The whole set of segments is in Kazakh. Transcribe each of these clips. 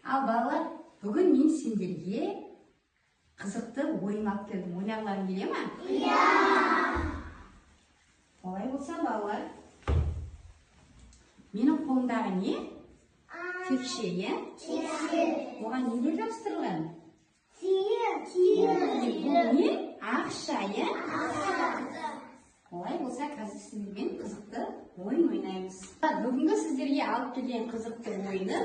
Ал балалар, бүгін мен сендерге қызықты ойын алып келдім. Ойнағыларың келе ма? Иә. Олай болса, балалар, менің қолымдағы не? Текше, е? Текше. Оған нелер жабыстырылған? Бұл не? Ақша, е? Ақша. Олай болса, қазір сіздермен қызықты ойын ойнаймыз. Бүгінгі сіздерге алып келген қызықты ойыны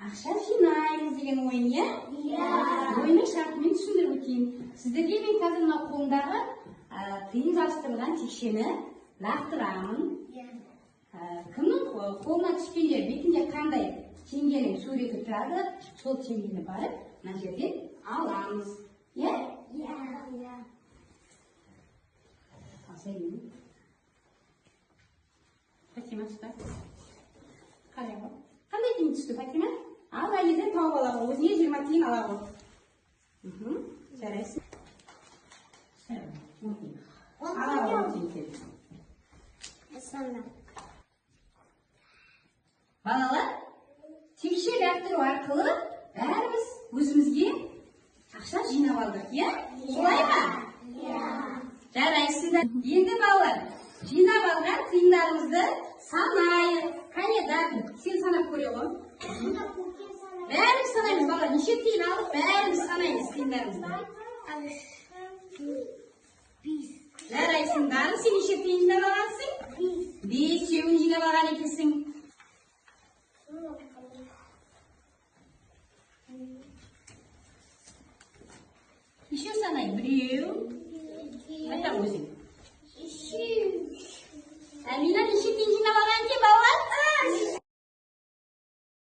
ақша жинаймыз деген ойын, е? Иә. Ойынның шартымен түсіндіріп өтейін. Сіздерге мен қазір мына қолымдағы тиын жабыстырылған текшені лақтырамын. Кімнің қолына түскенде бетінде қандай теңгенің суреті тұрады, сол теңгені барып, мына жерден аламыз. Иә? Иә. Алсайын. Фатима ұста. Қарай ғой. Қандай тиын түсті, Фатима? Ал, әйелден тауып ала ғой. Өзіне 20 тиын ала ғой. Жарайсың. Ала ғой. Балалар, текше лақтыру арқылы бәріміз өзімізге ақша жинап алдық, е? Солай ма? Иә. Жарайсыңдар. Енді балалар, жинап алған тиындарымызды санайық. Қане, Давид, сен санап көре ғой. Бәріміз санаймыз, балалар. Неше тиын алып, бәріміз санаймыз тиындарымызды. Жарайсыңдар. Сен неше тиын жинап алғансың? 5 жинап алған екенсің. Еще санай. 1. Қайта өзің.